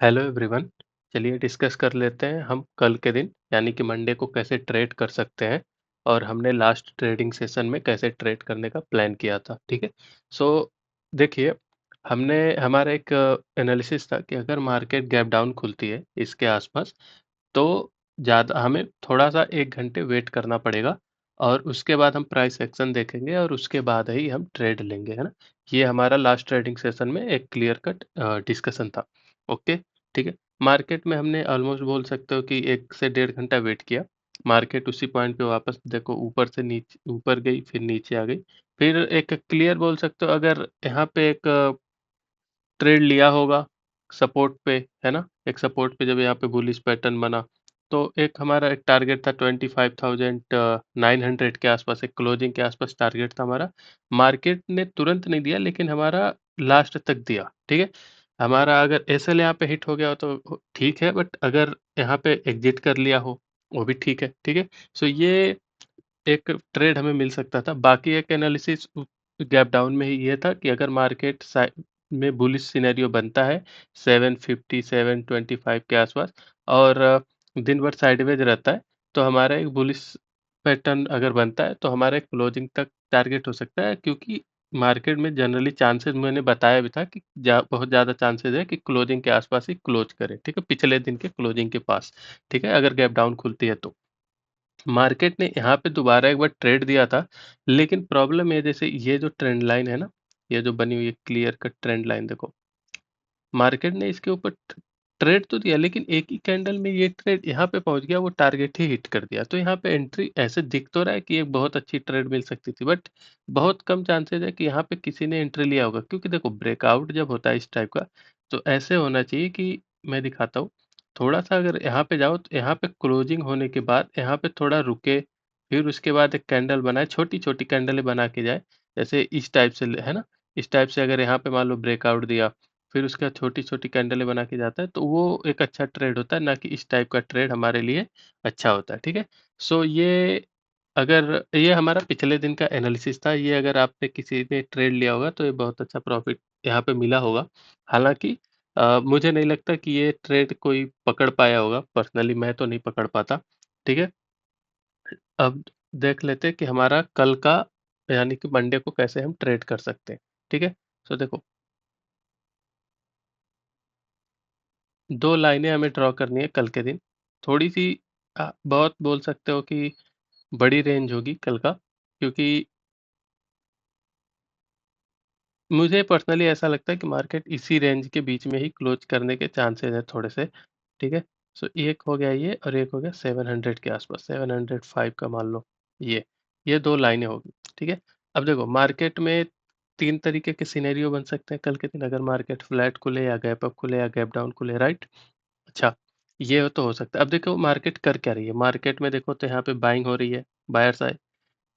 Hello everyone. चलिए discuss कर लेते हैं हम कल के दिन यानी कि मंडे को कैसे ट्रेड कर सकते हैं और हमने लास्ट ट्रेडिंग सेशन में कैसे ट्रेड करने का प्लान किया था। ठीक है। सो देखिए, हमने हमारा एक एनालिसिस था कि अगर मार्केट गैप डाउन खुलती है इसके आसपास, तो ज़्यादा हमें थोड़ा-सा 1 घंटे वेट करना पड़ेगा और उसके बाद हम प्राइस एक्शन देखेंगे और उसके बाद ही हम ट्रेड लेंगे, है ना? ये हमारा लास्ट ट्रेडिंग सेशन में एक क्लियर कट डिस्कशन था। ओके, ठीक है। मार्केट में हमने ऑलमोस्ट बोल सकते हो कि 1 से डेढ़ घंटा वेट किया। मार्केट उसी पॉइंट पे वापस देखो ऊपर से ऊपर गई, फिर नीचे आ गई। फिर एक क्लियर बोल सकते हो, अगर यहाँ पे एक ट्रेड लिया होगा सपोर्ट पे, है ना? एक सपोर्ट पे जब यहाँ पे बुलिश पैटर्न बना, तो एक हमारा एक टारगेट था 25,900 के आसपास, एक क्लोजिंग के आसपास टारगेट था हमारा। मार्केट ने तुरंत नहीं दिया लेकिन हमारा लास्ट तक दिया, ठीक है? हमारा अगर एसएल यहाँ पे हिट हो गया हो तो ठीक है, बट अगर यहाँ पे एग्जिट कर लिया हो, वो भी ठीक है, ठीक है? सो ये एक ट्रेड हमें मिल सकता था। बाकी एक एनालिसिस गैप डाउन में ही ये था कि अगर मार्केट में बुलिश सिनेरियो बनता है 750 725 के आसपास और दिन भर साइडवेज रहता है, तो हमारा एक बुलिश पैटर्न अगर बनता है तो हमारा एक क्लोजिंग तक टारगेट हो सकता है, क्योंकि मार्केट में जनरली चांसेस मैंने बताया भी था कि बहुत ज़्यादा चांसेस है कि क्लोजिंग के आसपास ही क्लोज करे, ठीक है? पिछले दिन के क्लोजिंग के पास, ठीक है? अगर गैप डाउन खुलती है तो। मार्केट ने यहाँ पे दोबारा एक बार ट्रेड दिया था, लेकिन प्रॉब्लम ये, जैसे ये जो ट्रेंड लाइन है ना, ये जो बनी हुई है क्लियर कट ट्रेंड लाइन देखो, मार्केट ने इसके ऊपर ट्रेड तो दिया लेकिन एक ही कैंडल में ये ट्रेड यहाँ पे पहुंच गया, वो टारगेट ही हिट कर दिया। तो यहाँ पे एंट्री ऐसे दिख तो रहा है कि एक बहुत अच्छी ट्रेड मिल सकती थी, बट बहुत कम चांसेस है कि यहाँ पे किसी ने एंट्री लिया होगा, क्योंकि देखो ब्रेकआउट जब होता है इस टाइप का, तो ऐसे होना चाहिए कि मैं दिखाता हूँ थोड़ा सा। अगर यहाँ पे जाओ तो यहाँ पे क्लोजिंग होने के बाद यहाँ पे थोड़ा रुके, फिर उसके बाद एक कैंडल बनाए, छोटी छोटी कैंडलें बना के जाए, जैसे इस टाइप से, है ना? इस टाइप से अगर यहाँ पे मान लो ब्रेकआउट दिया, फिर उसके बाद छोटी-छोटी कैंडलें बना के जाता है, तो वो एक अच्छा ट्रेड होता है, ना कि इस टाइप का ट्रेड हमारे लिए अच्छा होता है, ठीक है? सो ये हमारा पिछले दिन का एनालिसिस था। ये अगर आपने किसी ने ट्रेड लिया होगा तो ये बहुत अच्छा प्रॉफ़िट यहाँ पे मिला होगा। हालाँकि मुझे नहीं लगता कि ये ट्रेड कोई पकड़ पाया होगा, पर्सनली मैं तो नहीं पकड़ पाता, ठीक है? अब देख लेते हैं कि हमारा कल का यानी कि मंडे को कैसे हम ट्रेड कर सकते हैं, ठीक है? सो देखो, 2 लाइनें हमें ड्रॉ करनी है कल के दिन। थोड़ी-सी बहुत बोल सकते हो कि बड़ी रेंज होगी कल का, क्योंकि मुझे पर्सनली ऐसा लगता है कि मार्केट इसी रेंज के बीच में ही क्लोज़ करने के चांसेस हैं थोड़े से, ठीक है? सो एक हो गया ये और एक हो गया 700 के आसपास, 705 का मान लो ये। ये 2 लाइनें होगी, ठीक है? अब देखो मार्केट में 3 तरीके के सिनेरियो बन सकते हैं कल के दिन, अगर मार्केट फ्लैट खुले या गैप अप खुले या गैप डाउन खुले, राइट? अच्छा, ये तो हो सकता है। अब देखो मार्केट कर क्या रही है, मार्केट में देखो तो यहाँ पे बाइंग हो रही है, बायर्स आए,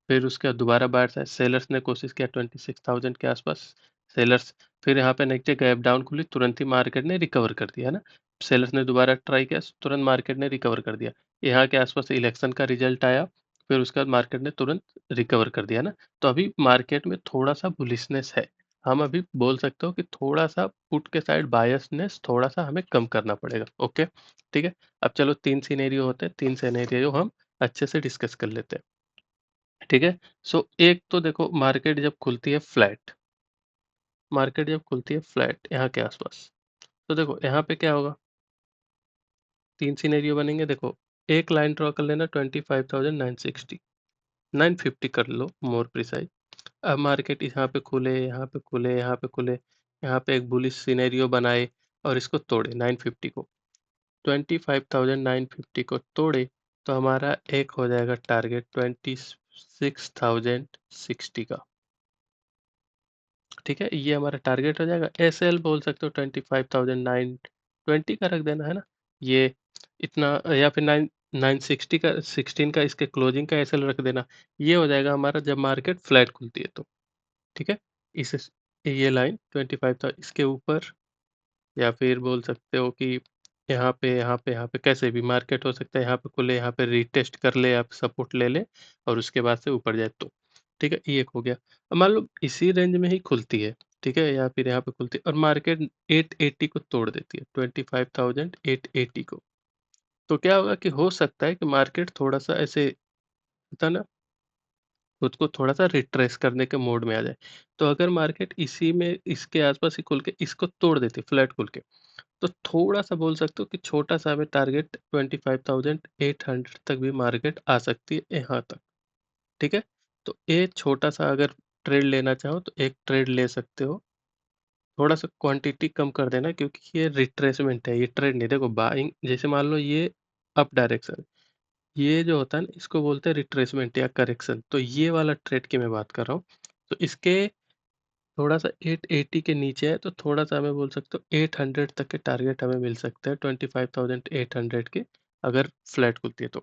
फिर उसके बाद दोबारा बायर्स आए, सेलर्स ने कोशिश किया 26,000 के आसपास, सेलर्स, फिर यहाँ पे नेक्स्ट डे गैप डाउन खुली, तुरंत ही मार्केट ने रिकवर कर दिया, है ना? सेलर्स ने दोबारा ट्राई किया, तुरंत मार्केट ने रिकवर कर दिया। यहाँ के आसपास इलेक्शन का रिजल्ट आया, फिर उसके बाद मार्केट ने तुरंत रिकवर कर दिया ना। तो अभी मार्केट में थोड़ा-सा बुलिशनेस है। हम अभी बोल सकते हो कि थोड़ा-सा पुट के साइड बायसनेस थोड़ा-सा हमें कम करना पड़ेगा, ओके? ठीक है? अब चलो 3 सिनेरियो होते हैं, 3 सिनेरियो हम अच्छे से डिस्कस कर लेते हैं, ठीक है? सो एक तो देखो, मार्केट जब खुलती है फ्लैट, मार्केट जब खुलती है फ्लैट यहाँ के आसपास, तो देखो यहाँ पे क्या होगा, 3 सिनेरियो बनेंगे देखो। एक लाइन ड्रॉ कर लेना 25,960, 950 कर लो मोर प्रिसाइज़। अब मार्केट यहाँ पे खुले, यहाँ पे खुले, यहाँ पे खुले, यहाँ पे एक बुलिश सिनेरियो बनाए और इसको तोड़े 950 को। 25,950 को तोड़े तो हमारा एक हो जाएगा टारगेट 26,060 का, ठीक है? ये हमारा टारगेट हो जाएगा। एसएल बोल सकते हो 25,920 का रख देना, है ना? ये इतना, या फिर 960 का, 16 का इसके क्लोजिंग का एसएल रख देना। ये हो जाएगा हमारा जब मार्केट फ्लैट खुलती है तो, ठीक है? इस ये लाइन 25 था इसके ऊपर, या फिर बोल सकते हो कि यहाँ पे, यहाँ पे, यहाँ पे कैसे भी मार्केट हो सकता है, यहाँ पे खुले, यहाँ पे रीटेस्ट कर ले, आप सपोर्ट ले ले और उसके बाद से ऊपर जाए तो, ठीक है? ये एक हो गया। अब मान लो इसी रेंज में ही खुलती है, ठीक है, या फिर यहाँ पे खुलती है और मार्केट 880 को तोड़ देती है, 25,880 को। तो क्या होगा कि हो सकता है कि मार्केट थोड़ा-सा ऐसे होता है ना, खुद को थोड़ा-सा रिट्रेस करने के मोड में आ जाए। तो अगर मार्केट इसी में इसके आस-पास ही खुल के इसको तोड़ देती है, फ्लैट खुल के, तो थोड़ा-सा बोल सकते हो कि छोटा-सा हमें टारगेट 25,800 तक भी मार्केट आ सकती है यहाँ तक, ठीक है? तो ये छोटा-सा अगर ट्रेड लेना चाहो तो एक ट्रेड ले सकते हो। थोड़ा-सा क्वांटिटी कम कर देना क्योंकि ये रिट्रेसमेंट है, ये ट्रेड नहीं। देखो बाइंग जैसे मान लो ये अप डायरेक्शन, ये जो होता है ना इसको बोलते हैं रिट्रेसमेंट या करेक्शन। तो ये वाला ट्रेड की मैं बात कर रहा हूँ। तो इसके थोड़ा-सा 880 के नीचे है तो थोड़ा-सा हमें बोल सकते हो 800 तक के टारगेट हमें मिल सकते हैं 25,800 के, अगर फ्लैट खुलती है तो।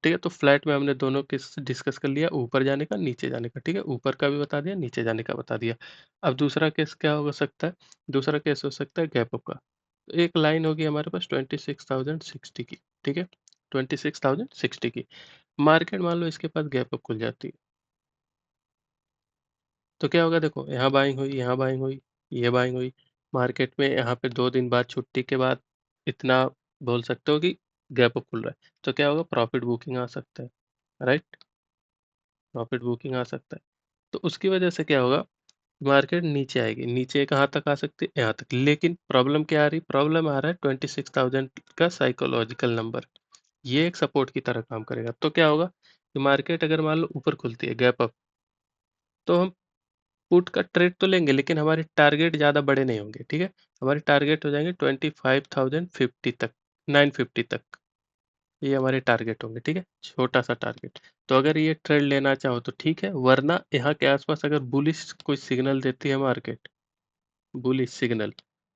ठीक है? तो फ्लैट में हमने दोनों केस डिस्कस कर लिया, ऊपर जाने का, नीचे जाने का। ठीक है? ऊपर का भी बता दिया, नीचे जाने का बता दिया। अब दूसरा केस क्या हो सकता है? दूसरा केस हो सकता है गैप अप का। तो एक लाइन होगी हमारे पास 26,060 की। ठीक है? 26,060 की। मार्केट मान लो इसके पास गैप अप खुल जाती है। तो क्या होगा देखो, यहाँ बाइंग हुई, यहाँ बाइंग हुई, ये बाइंग हुई। मार्केट में यहाँ पे 2 दिन बाद छुट्टी के बाद इतना बोल सकते हो कि गैप अप खुल रहा है। तो क्या होगा, प्रॉफिट बुकिंग आ सकता है, राइट? प्रॉफिट बुकिंग आ सकता है। तो उसकी वजह से क्या होगा, मार्केट नीचे आएगी। नीचे कहाँ तक आ सकती है? यहाँ तक। लेकिन प्रॉब्लम क्या आ रही? प्रॉब्लम आ रहा है 26,000 का साइकोलॉजिकल नंबर। ये एक सपोर्ट की तरह काम करेगा। तो क्या होगा कि मार्केट अगर मान लो ऊपर खुलती है गैप अप, तो हम पुट का ट्रेड तो लेंगे लेकिन हमारे टारगेट ज़्यादा बड़े नहीं होंगे, ठीक है? हमारे टारगेट हो जाएंगे 25,050 तक, 950 तक। ये हमारे टारगेट होंगे, ठीक है? छोटा सा टारगेट। तो अगर ये ट्रेड लेना चाहो तो ठीक है, वरना यहाँ के आसपास अगर बुलिश कोई सिग्नल देती है मार्केट, बुलिश सिग्नल,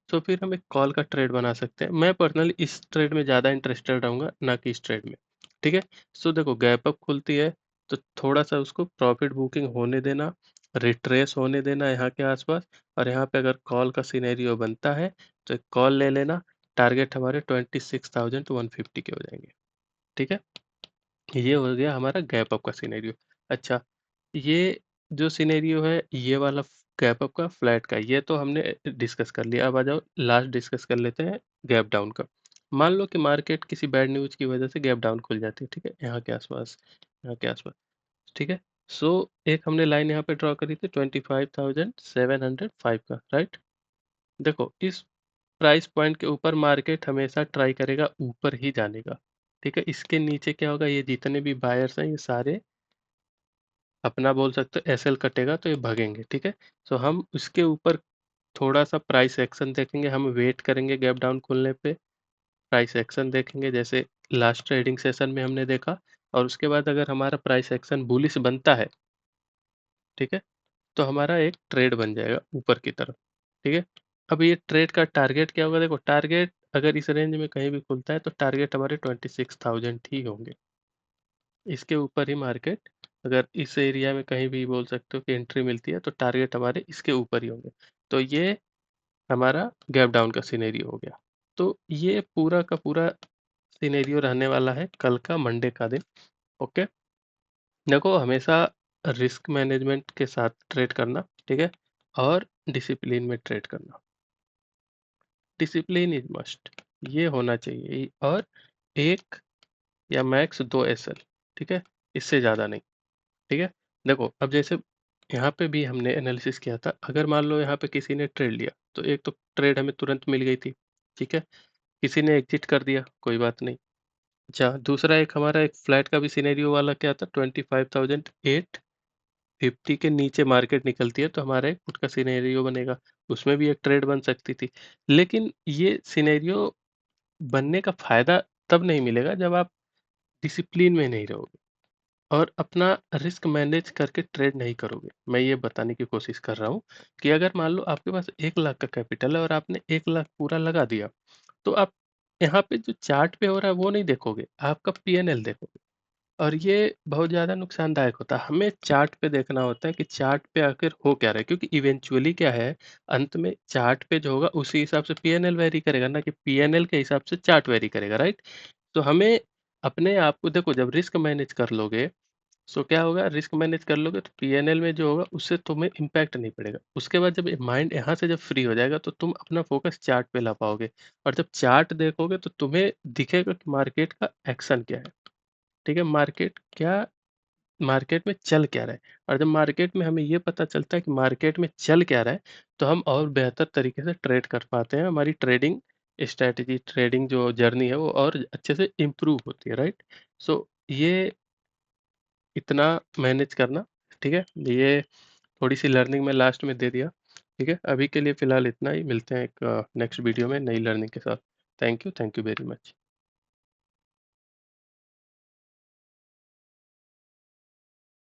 तो फिर हम एक कॉल का ट्रेड बना सकते हैं। मैं पर्सनली इस ट्रेड में ज़्यादा इंटरेस्टेड रहूँगा, ना कि इस ट्रेड में, ठीक है? सो देखो गैप अप खुलती है तो थोड़ा सा उसको प्रॉफिट बुकिंग होने देना, रिट्रेस होने देना यहाँ के आसपास, और यहाँ पे अगर कॉल का सिनेरियो बनता है तो एक कॉल ले लेना। टारगेट हमारे 26,150 के हो जाएंगे, ठीक है? ये हो गया हमारा गैप अप का सिनेरियो। अच्छा, ये जो सिनेरियो है ये वाला गैप अप का, फ्लैट का, ये तो हमने डिस्कस कर लिया। अब आ जाओ लास्ट डिस्कस कर लेते हैं गैप डाउन का। मान लो कि मार्केट किसी बैड न्यूज की वजह से गैप डाउन खुल जाती है, ठीक है? यहाँ के आसपास, यहाँ के आसपास, ठीक है? सो एक हमने लाइन यहाँ पे ड्रॉ करी थी 25,705 का, राइट? देखो इस प्राइस पॉइंट के ऊपर मार्केट हमेशा ट्राई करेगा ऊपर ही जाने का, ठीक है? इसके नीचे क्या होगा, ये जितने भी बायर्स हैं ये सारे अपना बोल सकते हो एसएल कटेगा तो ये भागेंगे, ठीक है? सो हम उसके ऊपर थोड़ा सा प्राइस एक्शन देखेंगे, हम वेट करेंगे गैप डाउन खुलने पे, प्राइस एक्शन देखेंगे जैसे लास्ट ट्रेडिंग सेशन में हमने देखा, और उसके बाद अगर हमारा प्राइस एक्शन बुलिश बनता है, ठीक है, तो हमारा एक ट्रेड बन जाएगा ऊपर की तरफ, ठीक है? अब ये ट्रेड का टारगेट क्या होगा, देखो टारगेट अगर इस रेंज में कहीं भी खुलता है तो टारगेट हमारे 26,000 ही होंगे। इसके ऊपर ही मार्केट, अगर इस एरिया में कहीं भी बोल सकते हो कि एंट्री मिलती है तो टारगेट हमारे इसके ऊपर ही होंगे। तो ये हमारा गैप डाउन का सिनेरियो हो गया। तो ये पूरा का पूरा सिनेरियो रहने वाला है कल का, मंडे का दिन। ओके, देखो हमेशा रिस्क मैनेजमेंट के साथ ट्रेड करना, ठीक है? और डिसिप्लिन में ट्रेड करना। डिसिप्लिन इज मस्ट, ये होना चाहिए। और एक या मैक्स दो एसएल, ठीक है? इससे ज़्यादा नहीं, ठीक है? देखो अब जैसे यहाँ पे भी हमने एनालिसिस किया था, अगर मान लो यहाँ पे किसी ने ट्रेड लिया तो एक तो ट्रेड हमें तुरंत मिल गई थी, ठीक है? किसी ने एग्जिट कर दिया, कोई बात नहीं। अच्छा, दूसरा एक हमारा एक फ्लैट का भी सिनेरियो वाला क्या था, 25,850 के नीचे मार्केट निकलती है तो हमारा एक पुट का सिनेरियो बनेगा, उसमें भी एक ट्रेड बन सकती थी। लेकिन ये सिनेरियो बनने का फायदा तब नहीं मिलेगा जब आप डिसिप्लिन में नहीं रहोगे और अपना रिस्क मैनेज करके ट्रेड नहीं करोगे। मैं ये बताने की कोशिश कर रहा हूँ कि अगर मान लो आपके पास 1 लाख का कैपिटल है और आपने 1 लाख पूरा लगा दिया, तो आप यहाँ पे जो चार्ट पे हो रहा है वो नहीं देखोगे, आपका पीएनएल देखोगे। और ये बहुत ज़्यादा नुकसानदायक होता है। हमें चार्ट पे देखना होता है कि चार्ट पे आखिर हो क्या रहा है, क्योंकि इवेंचुअली क्या है, अंत में चार्ट पे जो होगा उसी हिसाब से पीएनएल वेरी करेगा, ना कि पीएनएल के हिसाब से चार्ट वेरी करेगा, राइट? तो हमें अपने आप को देखो, जब रिस्क मैनेज कर लोगे सो क्या होगा, रिस्क मैनेज कर लोगे तो पीएनएल में जो होगा उससे तुम्हें इम्पैक्ट नहीं पड़ेगा। उसके बाद जब माइंड यहाँ से जब फ्री हो जाएगा तो तुम अपना फोकस चार्ट पे ला पाओगे, और जब चार्ट देखोगे तो तुम्हें दिखेगा कि मार्केट का एक्शन क्या है। ठीक है, मार्केट में चल क्या रहा है। और जब मार्केट में हमें ये पता चलता है कि मार्केट में चल क्या रहा है, तो हम और बेहतर तरीके से ट्रेड कर पाते हैं। हमारी ट्रेडिंग स्ट्रैटेजी, ट्रेडिंग जो जर्नी है वो और अच्छे से इम्प्रूव होती है, राइट। सो ये इतना मैनेज करना, ठीक है, ये थोड़ी सी लर्निंग में लास्ट में दे दिया। ठीक है, अभी के लिए फिलहाल इतना ही, मिलते हैं एक नेक्स्ट वीडियो में नई लर्निंग के साथ। Thank you very much.